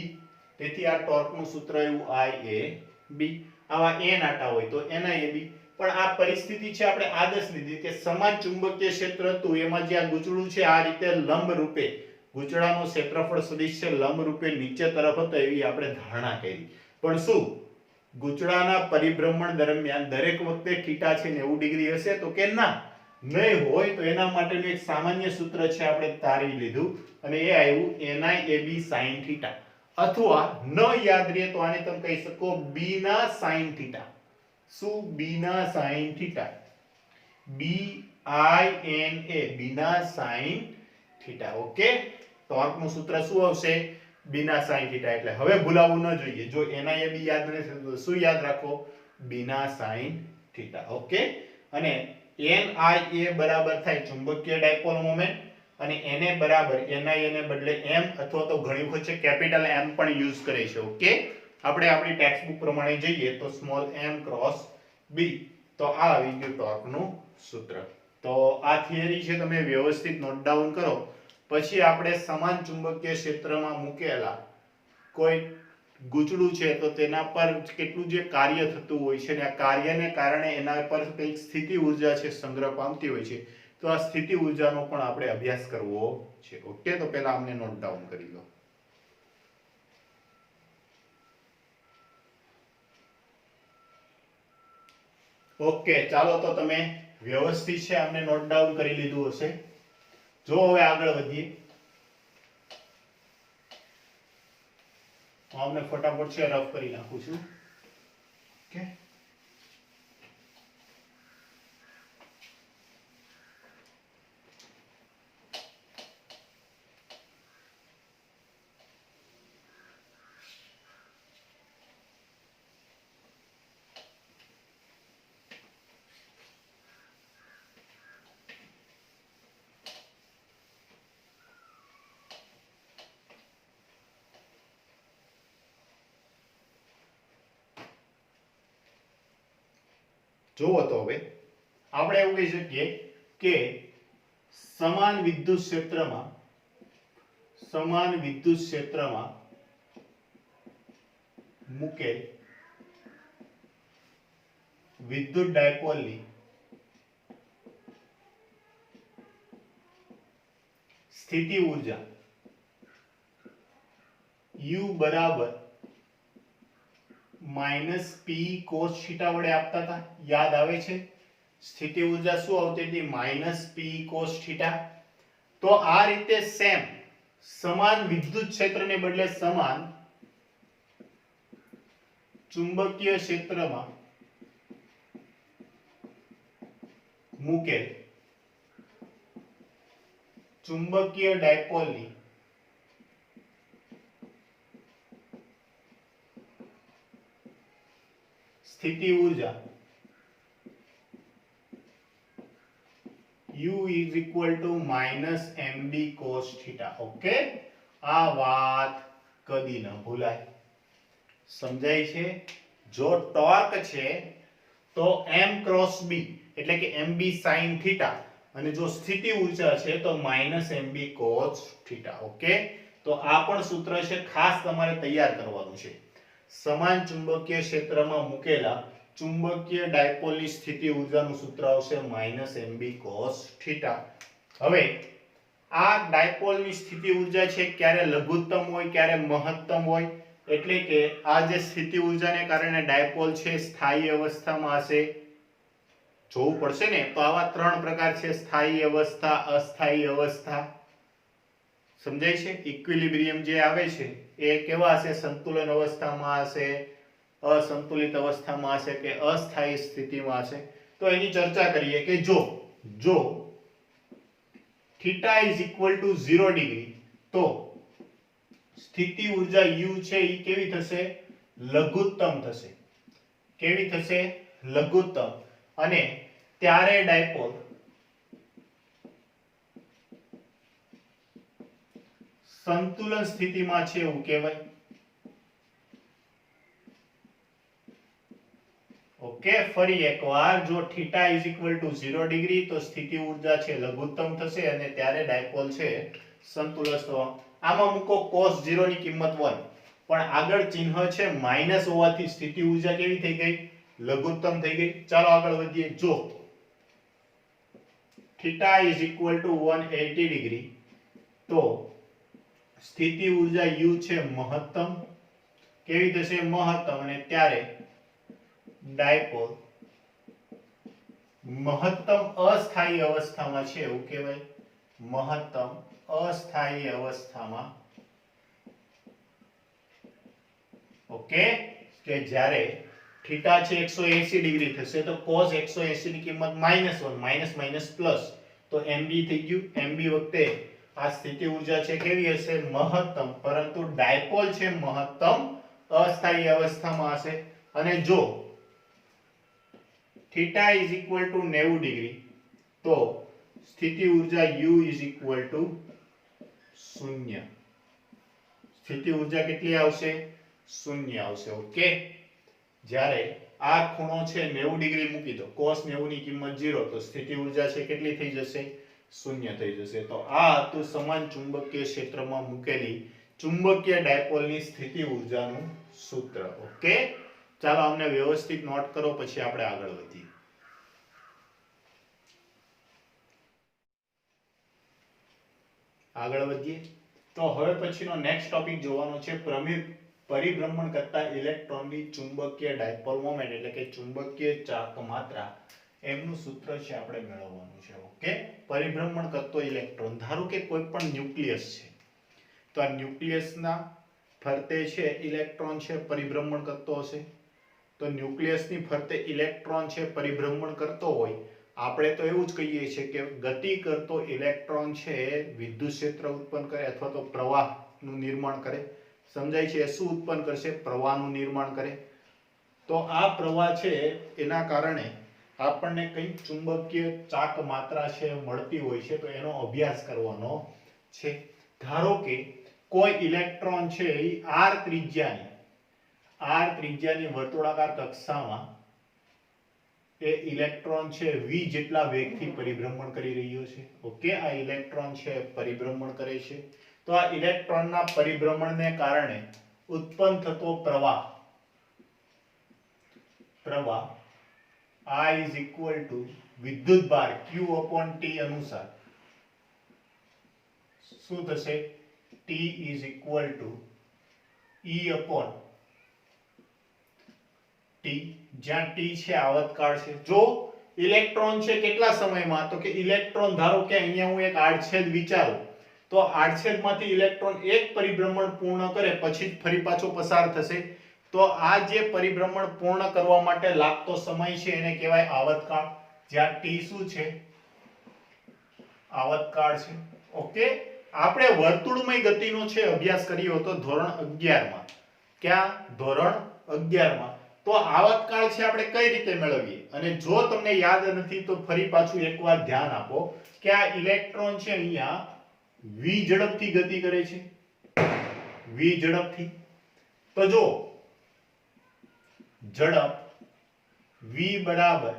તેથી આ ટોર્કનું સૂત્ર એવું IAB. આવા n આટા હોય તો NIAB. પણ આ પરિસ્થિતિ છે આપણે આદર્શ લીધી કે સમાન ચુંબકીય ક્ષેત્ર હતું, એમાં જે આ ગૂંચળું છે આ રીતે લંબ રૂપે, ગૂંચળાનું ક્ષેત્રફળ સદિશ છે લંબ રૂપે નીચે તરફ હતો એવી આપણે ધારણા કરી. પણ શું ગૂંચળાના પરિભ્રમણ દરમિયાન દરેક વખતે θ છે 90 ડિગ્રી હશે? તો કે ના, નહીં હોય. તો એના માટેનું એક સામાન્ય સૂત્ર છે આપણે તારવી લીધું, અને એ આવ્યું NIAB sin θ. અથવા ન યાદ રહે તો આને તમે કહી શકો b ના sin θ. શું? b ના sin θ. BINA, b ના sin θ. ઓકે, ટોર્કનું સૂત્ર શું આવશે? b ના sin θ. એટલે હવે ભૂલાવવું ન જોઈએ. જો NIAB યાદ નથી તો શું યાદ રાખો? b ના sin θ. ઓકે, અને NIA બરાબર થાય ચુંબકીય ડાયપોલ મોમેન્ટ, અને NA બરાબર NIA ને બદલે m અથવા તો ઘણી વખત છે કેપિટલ M પણ યુઝ કરે છે. ઓકે, આપણે આપણી ટેક્સ્ટ બુક પ્રમાણે જઈએ તો સ્મોલ m ક્રોસ b. તો આ આવી ગયું ટોર્કનું સૂત્ર. તો આ થિયરી છે તમે વ્યવસ્થિત નોટ ડાઉન કરો. પછી આપણે સમાન ચુંબકીય ક્ષેત્રમાં મૂકેલા કોઈ ગૂંચળું છે તો તેના પર કેટલું જે કાર્ય થતું હોય છે, અને આ કાર્યને કારણે એના પર કંઈક સ્થિતિ ઊર્જા છે સંગ્રહ પામતી હોય છે. તો આ સ્થિતિ ઊર્જાનો પણ આપણે અભ્યાસ કરવો છે. ઓકે, તો પહેલા આમને નોટ ડાઉન કરી લો. ઓકે, ચાલો તો તમે વ્યવસ્થિત છે આમને નોટ ડાઉન કરી લીધું હશે. જો હવે આગળ વધીએ. હું આમને ફટાફટ છે રફ કરી નાખું છું. ઓકે, જુઓ તો હવે આપણે એવું કહી શકીએ કે સમાન વિદ્યુત ક્ષેત્રમાં મૂકેલ વિદ્યુત ડાયપોલની સ્થિતિ ઊર્જા U બરાબર -p cos θ વડે આપતા હતા. યાદ આવે છે? સ્થિતિ ઊર્જા શું આવતી હતી? -p cos θ. તો આ રીતે સેમ સમાન વિદ્યુત ક્ષેત્રને બદલે સમાન ચુંબકીય ક્ષેત્રમાં મૂકેલ ચુંબકીય ડાયપોલની સ્થિતિ ઊર્જા U is equal to -mb cos θ. Okay, આ વાત કદી ન ભૂલાય. સમજાય છે? જો ટોર્ક છે તો m ક્રોસ b એટલે કે mb sin θ, અને જો સ્થિતિ ઊર્જા છે તો -mb cos θ. ઓકે, તો આ પણ સૂત્ર છે, ખાસ તમારે તૈયાર કરવાનું છે. સમાન ચુંબકીય ક્ષેત્રમાં મૂકેલા ચુંબકીય ડાયપોલની સ્થિતિ ઊર્જાનું સૂત્ર આવશે -mb cos θ. હવે આ ડાયપોલની સ્થિતિ ઊર્જા છે ક્યારે લઘુત્તમ હોય ક્યારે મહત્તમ હોય, એટલે કે આ જે સ્થિતિ ઊર્જાને કારણે ડાયપોલ છે સ્થાયી અવસ્થામાં હશે. જોવું પડશે ને, તો આવા ત્રણ પ્રકાર છે: સ્થાયી અવસ્થા, અસ્થાયી અવસ્થા. સમજાય છે? ઇક્વિલિબ્રિયમ જે આવે છે એ કેવા હશે? સંતુલન અવસ્થામાં હશે, અસંતુલિત અવસ્થામાં હશે કે અસ્થાયી સ્થિતિમાં હશે. તો એની ચર્ચા કરીએ કે જો θ is equal to 0 ડિગ્રી તો સ્થિતિ ઊર્જા U છે એ કેવી થશે? લઘુત્તમ થશે. કેવી થશે? લઘુત્તમ. અને ત્યારે ડાયપોલ સંતુલન સ્થિતિમાં છે એવું કહેવાય. ઓકે, ફરી એકવાર, જો θ is equal to 0 ડિગ્રી તો સ્થિતિ ઊર્જા છે લઘુત્તમ થશે અને ત્યારે ડાયપોલ છે સંતુલન થશે. આમાં મૂકો cos 0 ની કિંમત 1, પણ આગળ ચિહ્ન છે માઈનસ હોવાથી સ્થિતિ ઊર્જા કેવી થઈ ગઈ? લઘુત્તમ થઈ ગઈ. ચાલો આગળ વધીએ. જો θ is equal to 180 ડિગ્રી તો સ્થિતિ ઊર્જા U છે મહત્તમ. કેવી થશે? મહત્તમ. અને ત્યારે ડાયપોલ મહત્તમ અસ્થાયી અવસ્થામાં છે એવું કહેવાય. મહત્તમ અસ્થાયી અવસ્થામાં. ઓકે, કે જ્યારે θ છે 180 ડિગ્રી થશે તો cos 180 ની કિંમત -1, માઈનસ માઈનસ પ્લસ, તો mb થઈ ગયું. mb વખતે આ સ્થિતિ ઊર્જા છે કેવી હશે? મહત્તમ. પરંતુ ડાયપોલ છે મહત્તમ અસ્થાયી અવસ્થામાં હશે. અને જો θ is equal to 90 ડિગ્રી તો સ્થિતિ ઊર્જા U is equal to 0. સ્થિતિ ઊર્જા કેટલી આવશે? 0 આવશે. ઓકે, જ્યારે આ ખૂણો છે 90 ડિગ્રી મૂકી દો, cos 90 ની કિંમત 0, તો સ્થિતિ ઊર્જા છે કેટલી થઈ જશે? 0 થઈ જશે. તો આ હતું સમાન ચુંબકીય ક્ષેત્રમાં મૂકેલી ચુંબકીય ડાયપોલની સ્થિતિ ઊર્જાનું સૂત્ર. ઓકે, ચાલો આમને વ્યવસ્થિત નોટ કરો, પછી આપણે આગળ વધીએ. આગળ વધીએ તો હવે પછીનો નેક્સ્ટ ટોપિક જોવાનો છે પરિભ્રમણ કરતા ઇલેક્ટ્રોનની ચુંબકીય ડાયપોલ મોમેન્ટ એટલે કે ચુંબકીય ચાક માત્રા એમનું સૂત્ર છે આપણે મેળવવાનું છે. ઓકે, પરિભ્રમણ કરતો ઇલેક્ટ્રોન, ધારો કે કોઈ પણ ન્યુક્લિયસ છે, તો આ ન્યુક્લિયસના ફરતે છે ઇલેક્ટ્રોન છે પરિભ્રમણ કરતો હશે. તો ન્યુક્લિયસની ફરતે ઇલેક્ટ્રોન છે પરિભ્રમણ કરતો હોય, આપણે તો એવું જ કહીએ છીએ કે ગતિ કરતો ઇલેક્ટ્રોન છે વિદ્યુત ક્ષેત્ર ઉત્પન્ન કરે અથવા તો પ્રવાહનું નિર્માણ કરે. સમજાય છે? શું ઉત્પન્ન કરશે? પ્રવાહનું નિર્માણ કરે. તો આ પ્રવાહ છે એના કારણે આપણને કઈ ચુંબકીય ચાક માત્રા છે મળતી હોય છે, તો એનો અભ્યાસ કરવાનો છે. ધારો કે કોઈ ઇલેક્ટ્રોન છે એ r ત્રિજ્યાની વર્તુળાકાર કક્ષામાં એ ઇલેક્ટ્રોન છે v જેટલા વેગથી પરિભ્રમણ કરી રહ્યો છે. ઓકે, આ ઇલેક્ટ્રોન છે પરિભ્રમણ કરે છે. તો આ ઇલેક્ટ્રોનના પરિભ્રમણને કારણે ઉત્પન્ન થતો પ્રવાહ I is equal to વિદ્યુતભાર Q/T અનુસાર શું થશે? T is equal to E/T, જ્યાં T છે આવર્તકાળ છે. જો ઇલેક્ટ્રોન છે કેટલા સમયમાં, તો કે ઇલેક્ટ્રોન ધારો કે અહીંયા હું એક આડછેદ વિચારું, તો આડછેદમાંથી ઇલેક્ટ્રોન એક પરિભ્રમણ પૂર્ણ કરે પછી ફરી પાછો પસાર થશે. તો આ જે પરિભ્રમણ પૂર્ણ કરવા માટે લાગતો સમય છે એને કહેવાય આવર્તકાળ, જ્યાં T શું છે? આવર્તકાળ છે. ઓકે, આપણે વર્તુળમય ગતિનો છે અભ્યાસ કર્યો હતો ધોરણ 11 માં. ક્યાં? ધોરણ 11 માં. તો આવર્તકાળ છે આપણે કઈ રીતે મેળવીએ? અને જો તમને યાદ નથી તો ફરી પાછું એકવાર ધ્યાન આપો કે આ ઇલેક્ટ્રોન છે અહીંયા v ઝડપથી ગતિ કરે છે. v ઝડપથી. તો જો ઝડપ v બરાબર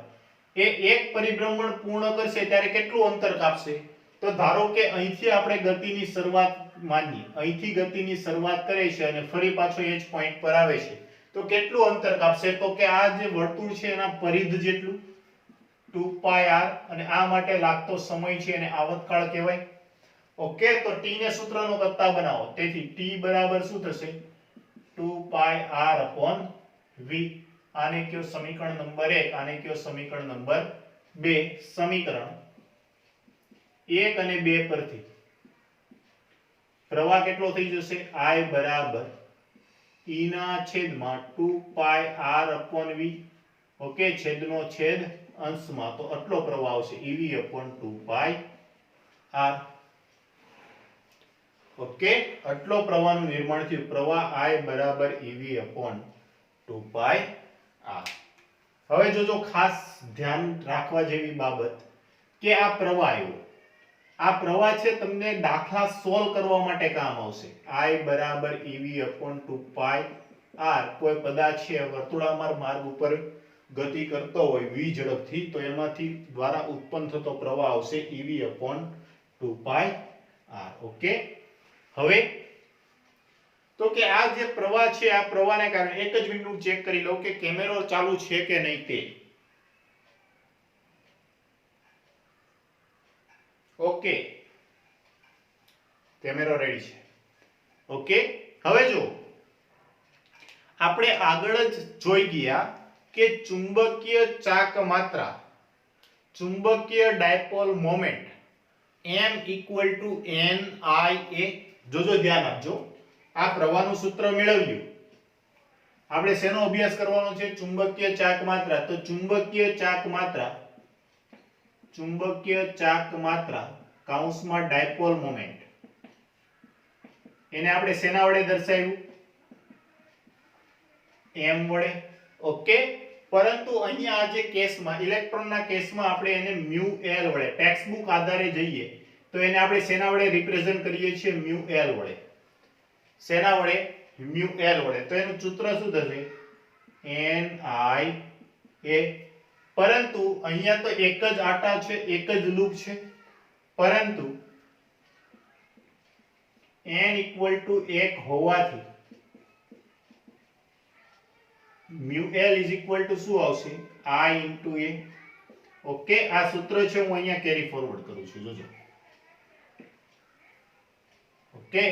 એ એક પરિભ્રમણ પૂર્ણ કરશે ત્યારે કેટલું અંતર કાપશે? તો ધારો કે અહીંથી આપણે ગતિની શરૂઆત માનીએ, અહીંથી ગતિની શરૂઆત કરે છે અને ફરી પાછો એ જ પોઈન્ટ પર આવે છે, તો કેટલું અંતર કાપશે? તો કે આ જે વર્તુળ છે એના પરિધ જેટલું 2πr, અને આ માટે લાગતો સમય છે એને આવર્તકાળ કહેવાય. ઓકે, તો t ને સૂત્રનો કરતા બનાવો. તેથી t બરાબર શું થશે? 2πr/v. આને કયો સમીકરણ નંબર 1, આને કયો સમીકરણ નંબર 2. સમીકરણ 1 અને 2 પરથી પ્રવાહ કેટલો થઈ જશે? I બરાબર E ના છેદમાં 2πr/v. ઓકે, છેદનો છેદ અંશમાં, તો આટલો પ્રવાહ આવશે ev/2πr. ઓકે, આટલો પ્રવાહનું નિર્માણ થયું. પ્રવાહ I બરાબર ev/2πr. હવે જોજો ખાસ ધ્યાન રાખવા જેવી બાબત કે આ પ્રવાહ આવ્યો, આ પ્રવાહ છે તમને દાખલા સોલ્વ કરવા માટે કામ આવશે. I બરાબર ev/2πr. કોઈ પદાર્થ છે વર્તુળાકાર માર્ગ ઉપર ગતિ કરતો હોય v ઝડપથી, તો એમાંથી દ્વારા ઉત્પન્ન થતો પ્રવાહ આવશે ev/2πr. ઓકે, હવે તો કે આ જે પ્રવાહ છે આ પ્રવાહને કારણે એક જ મિનિટ ચેક કરી લઉં કે કેમેરો ચાલુ છે કે નહીં તે. ઓકે, કેમેરો રેડી છે. ઓકે, હવે જો આપણે આગળ જ જોઈ ગયા કે ચુંબકીય ચાક માત્રા, ચુંબકીય ડાયપોલ મોમેન્ટ m = NIA. જોજો ધ્યાન આપજો, આ પ્રવાહનું સૂત્ર મેળવ્યું. આપણે શેનો અભ્યાસ કરવાનો છે? ચુંબકીય ચાક માત્રા. તો ચુંબકીય ચાક માત્રા કૌંસમાં ડાયપોલ મોમેન્ટ, એને આપણે શેના વડે દર્શાવ્યું? m વડે. ઓકે, પરંતુ અહીંયા આ જે કેસમાં ઇલેક્ટ્રોનના કેસમાં આપણે એને μl વડે, ટેક્સ્ટ બુક આધારે જઈએ તો એને આપણે શેના વડે રિપ્રેઝન્ટ કરીએ છીએ? μl વડે. શેના વડે? μl વડે. તો એનું સૂત્ર શું થશે? NIA. પરંતુ અહીંયા તો એક જ આટા છે, એક જ લૂપ છે, પરંતુ n = 1 હોવાથી μl = શું આવશે? I × a. ઓકે, આ સૂત્ર છે હું અહીંયા કેરી ફોરવર્ડ કરું છું, જોજો. ઓકે,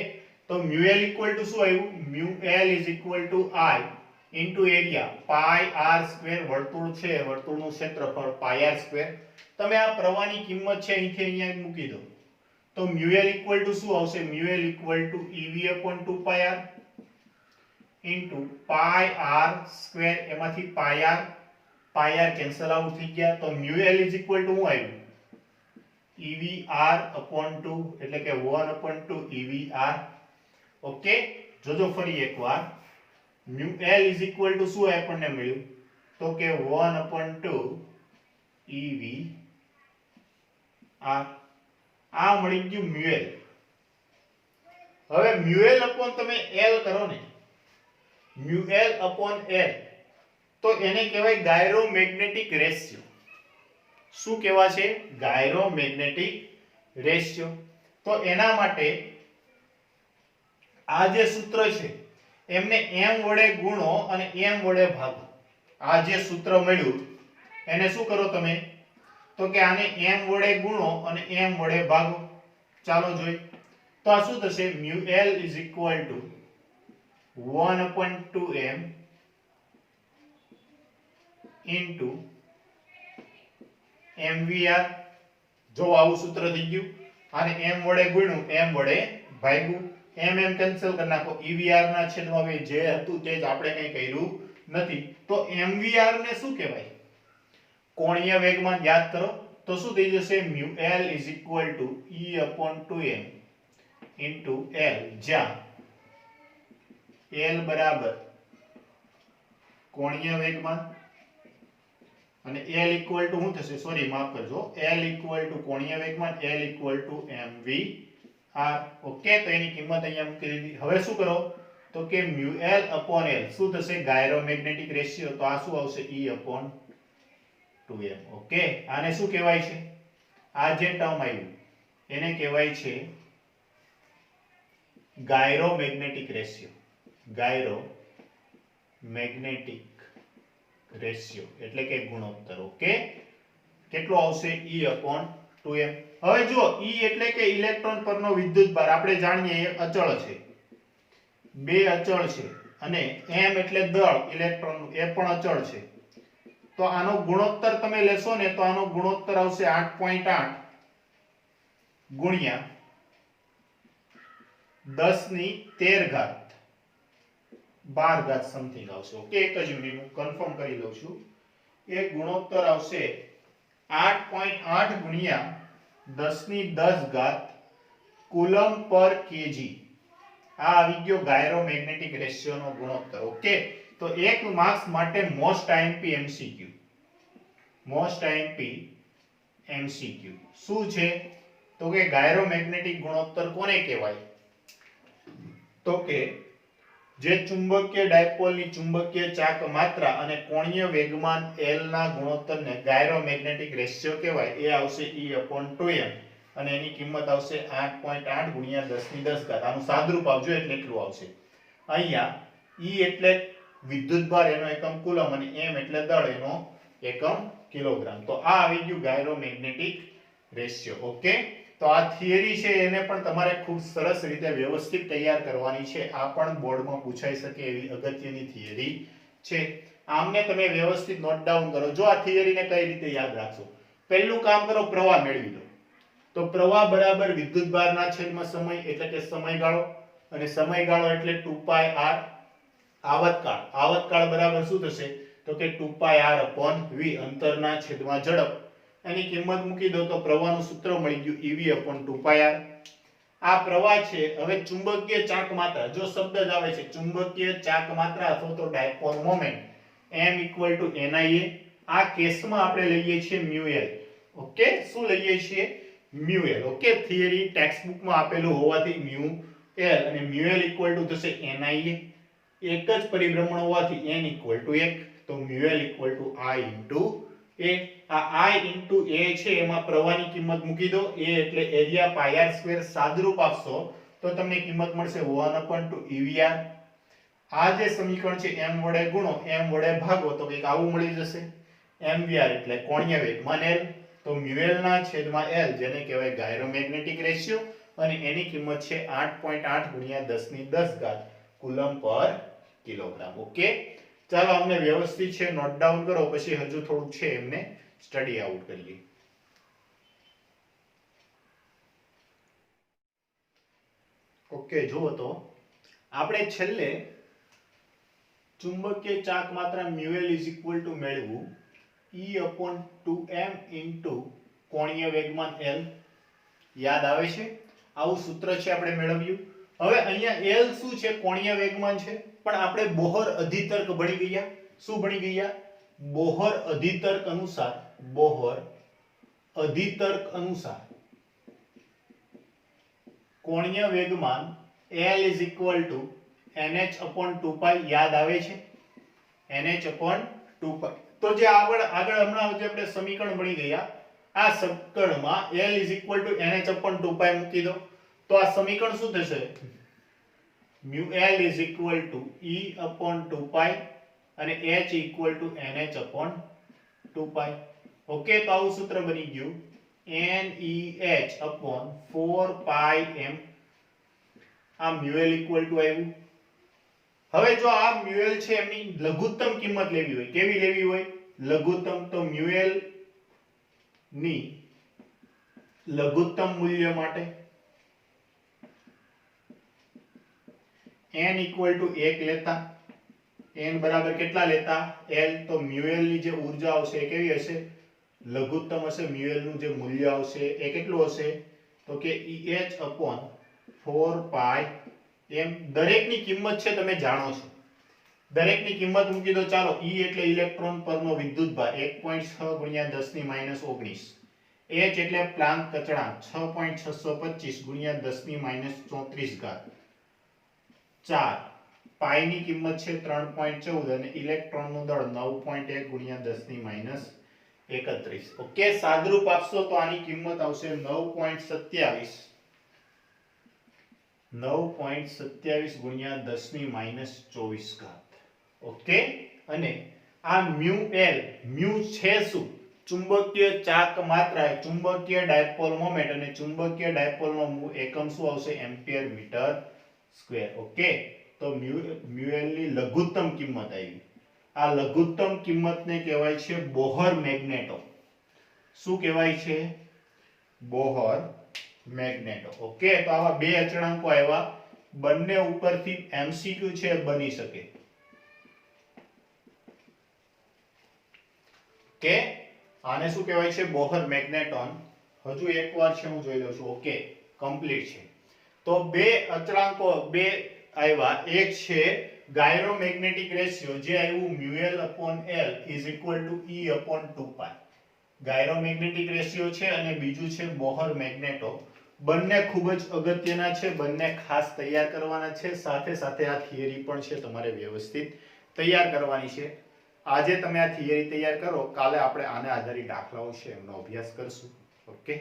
તો મ્યુ એલ ઇક્વલ ટુ શું આવ્યું? Mu L is equal to I into area pi r square. વર્તુળ છે, વર્તુળનું ક્ષેત્રફળ પાઈ આર સ્ક્વેર. તમે આ પ્રવાહની કિંમત છે અહીંથી અહીંયા મૂકી દો તો મ્યુ એલ ઇક્વલ ટુ શું આવશે? Mu L equal to EV upon 2 pi r into pi r square. એમાંથી પાઈ આર કેન્સલ આઉટ થઈ ગયા તો mu L is equal to શું આવ્યું? EV r upon 2 એટલે કે 1 upon 2 EV r. ઓકે, જોજો ફરી એકવાર mu L is equal to શું આપણને મળ્યું? તો કે 1 upon 2 EV r. આ મળી ગયું મ્યુ એલ. હવે મ્યુ એલ અપોન તમે એલ કરો ને, મ્યુ એલ અપોન એલ, તો એને કહેવાય ગાયરોમેગ્નેટિક રેશિયો. શું કહેવાય છે? ગાયરોમેગ્નેટિક રેશિયો. તો એના માટે આ જે સૂત્ર છે એમને m વડે ગુણો અને m વડે ભાગો. આ જે સૂત્ર મળ્યું એને શું કરો તમે? તો કે આને m વડે ગુણો અને m વડે ભાગો. ચાલો જોઈ. તો આ શું થશે? Mu L is equal two 1 upon 2m into mvr. જો આવું સૂત્ર થઈ ગયું. આને m વડે ગુણ્યું, m વડે ભાગ્યું. m કેન્સલ કરી નાખો. evr ના છેદમાં બે જે હતું તે જ આપણે કંઈ કર્યું નથી. તો mvr ને શું કહેવાય? કોણીય વેગમાન. યાદ કરો તો શું થઈ જશે? Mu L is equal two e upon 2m into l, જ્યાં l બરાબર કોણીય વેગમાન અને l ઇક્વલ ટુ શું થશે? સોરી માફ કરજો, l ઇક્વલ ટુ કોણીય વેગમાન, l equal to mv r. Okay, તો એની કિંમત અહીંયા મૂકી દીધી. હવે શું કરો? તો કે મ્યુ એલ અપોન એલ શું થશે? ગાયરોમેગ્નેટિક રેશિયો. તો આ શું આવશે? e upon 2m. ઓકે, આને શું કહેવાય છે? આ જે ટર્મ આવ્યું એને કહેવાય છે ગાયરોમેગ્નેટિક રેશિયો. ગાયરોમેગ્નેટિક રેશિયો એટલે કે ગુણોત્તર. ઓકે, કેટલો આવશે? e upon 2m. હવે જો e એટલે કે ઇલેક્ટ્રોન પરનો વિદ્યુતભાર આપણે જાણીએ એ અચળ છે, બે અચળ છે, અને m એટલે દળ ઇલેક્ટ્રોનનું એ પણ અચળ છે. તો આનો ગુણોત્તર તમે લેશો ને તો આનો ગુણોત્તર આવશે 8.8 ગુણ્યા 10 ની 13 ઘાત 12 ઘાત સમથિંગ આવશે. ઓકે, એક જ મિનિટ હું કન્ફર્મ કરી લઉં છું. એ ગુણોત્તર આવશે 8.8 ગુણ્યા 10 ની 10 ઘાત કુલમ પર કેજી. આ આવી ગયો ગાયરોમેગ્નેટિક રેશિયો નો ગુણોત્તર. ઓકે, તો એક માર્ક્સ માટે most IMP MCQ. Most IMP MCQ શું છે? તો કે ગાયરોમેગ્નેટિક ગુણોત્તર કોને કહેવાય? તો કે જે ચુંબકીય ડાયપોલની ચુંબકીય ચાક માત્રા અને કોણીય વેગમાન l ના ગુણોત્તરને ગાયરોમેગ્નેટિક રેશિયો કહેવાય. એ આવશે e upon 2m અને એની કિંમત આવશે 8.8 ગુણ્યા 10 ની 10 ઘાત. આનું સાદરૂપ આવજો એટલે એટલું આવશે. અહીંયા e એટલે વિદ્યુતભાર, એનો એકમ કુલમ, અને m એટલે દળ, એનો એકમ કિલોગ્રામ. તો આ આવી ગયું ગાયરોમેગ્નેટિક રેશિયો. ઓકે, તો આ થિયરી છે એને પણ તમારે ખૂબ સરસ રીતે વ્યવસ્થિત તૈયાર કરવાની છે. આ પણ બોર્ડમાં પૂછાઈ શકે એવી અગત્યની થિયરી છે. આમને તમે વ્યવસ્થિત નોટ ડાઉન કરો. જો આ થિયરીને કઈ રીતે યાદ રાખશો? પહેલું કામ કરો, પ્રવાહ મેળવી લો. તો પ્રવાહ બરાબર વિદ્યુતભારના છેદમાં સમય એટલે કે સમયગાળો, અને સમયગાળો એટલે 2 પાઈ r. આવર્તકાળ, આવર્તકાળ બરાબર શું થશે? તો કે 2 પાઈ r upon v, અંતરના છેદમાં ઝડપ. એની કિંમત મૂકી દો તો પ્રવાહનું સૂત્ર મળી ગયું EV upon 2 પાઈ r. આ પ્રવાહ છે. હવે ચુંબકીય ચાક માત્રા, જો શબ્દ જ આવે છે ચુંબકીય ચાક માત્રા અથવા તો dipole moment m equal to NIA. આ કેસમાં આપણે લઈએ છીએ મ્યુ l. ઓકે, શું લઈએ છીએ? Mu l. Okay, theory text બુકમાં આપેલું હોવાથી મ્યુ l, અને મ્યુ l equal to થશે NIA. એક જ પરિભ્રમણ હોવાથી n equal to 1, તો mu l equal to I into a. આ I into a છે એમાં પ્રવાહની કિંમત મૂકી દો. a એટલે એરિયા પાઈ r સ્ક્વેર. સાદરૂપ આપશો તો તમને કિંમત મળશે 1 upon 2 EVR. આ જે સમીકરણ છે m વડે ગુણો, m વડે ભાગો તો કંઈક આવું મળી જશે. mvr એટલે કોણીય વેગમાન l. તો મ્યુ l ના છેદમાં l, જેને કહેવાય ગાયરોમેગ્નેટિક રેશિયો, અને એની કિંમત છે 8.8 ગુણ્યા 10 ની 10 ઘાત કુલમ પર કિલોગ્રામ. ઓકે, ચાલો અમને વ્યવસ્થિત છે નોટ ડાઉન કરો, પછી હજુ થોડુંક છે એમને સ્ટડી આઉટ કરીએ. ઓકે, જુઓ તો આપણે છેલ્લે ચુંબકીય ચાક માત્રા મ્યુએલ ઇઝ ઇક્વલ ટુ મેળવ્યું E/2m ઇન્ટુ કોણીય વેગમાન L. યાદ આવે છે? આવું સૂત્ર છે આપણે મેળવ્યું. હવે અહીંયા L શું છે? કોણીય વેગમાન છે. પણ આપણે બોહર અધિતર્ક ભણી ગયા. શું ભણી ગયા? બોહર અધિતર્ક અનુસાર, બોહર અધિતર્ક અનુસાર કોણીય વેગમાન L is equal two nh/2π. યાદ આવે છે? nh/2π. તો જે આગળ હમણાં જે આપણે સમીકરણ ભણી ગયા, આ સમીકરણમાં L is equal two nh/2π મૂકી દો, તો આ સમીકરણ શું થશે? μL is equal to E/2π અને h equal to nh/2π. Okay, તો આવું સૂત્ર બની ગયું NEH/4πm. આ μL ઇક્વલ ટુ આવ્યું. હવે જો આ μL છે એમની લઘુત્તમ કિંમત લેવી હોય, કેવી લેવી હોય? લઘુત્તમ. તો μL ની લઘુત્તમ મૂલ્ય માટે n ઇક્વલ ટુ 1 લેતા, n બરાબર કેટલા લેતા? L. તો μL ની જે ઊર્જા આવશે એ કેવી હશે? લઘુત્તમ હશે. μL નું જે મૂલ્ય આવશે એ કેટલું હશે? તો કે EH/4πm. દરેકની કિંમત છે તમે જાણો છો, દરેકની કિંમત મૂકી દો. ચાલો, E એટલે ઇલેક્ટ્રોન પરનો વિદ્યુતભાર 1.6 ગુણ્યા 10 ની -19. H એટલે પ્લાન્ક અચળાંક 6.625 ગુણ્યા 10 ની -34 ઘાત 4. પાઈ ની કિંમત છે 3.14 અને ઇલેક્ટ્રોનનું દળ 9.1 ગુણ્યા 10 ની -31. ઓકે, સાદરૂપ આપશો તો આની કિંમત આવશે 9.27 ગુણ્યા 10 ની -24 ઘાત. ઓકે, અને આ મ્યુ છે શું? ચુંબકીય ચાક માત્રા, ચુંબકીય ડાયપોલ મોમેન્ટ, અને ચુંબકીય ડાયપોલનો એકમ શું આવશે? Ampere metre square. ઓકે, તો μL ની લઘુત્તમ કિંમત આવી. આ લઘુત્તમ કિંમતને કહેવાય છે બોહર મેગ્નેટો. શું કહેવાય છે? Bohr magneto. ઓકે, તો આવા બે અચળાંકો આવ્યા. બંને ઉપરથી MCQ છે બની શકે. કે આને શું કહેવાય છે? બોહર મેગ્નેટોન. હજુ એકવાર છે હું જોઈ લઉં છું. ઓકે, કમ્પ્લીટ છે. તો બે અચળાંકો બે આવ્યા. એક છે ગાયરોમેગ્નેટિક રેશિયો, જે આવ્યું μL/L is equal to E/2π. Gyromagnetic ratio છે, અને બીજું છે બોહર મેગ્નેટો. બંને ખૂબ જ અગત્યના છે, બંને ખાસ તૈયાર કરવાના છે. સાથે સાથે આ થિયરી પણ છે તમારે વ્યવસ્થિત તૈયાર કરવાની છે. આજે તમે આ થિયરી તૈયાર કરો, કાલે આપણે આને આધારિત દાખલાઓ છે એમનો અભ્યાસ કરશું. ઓકે.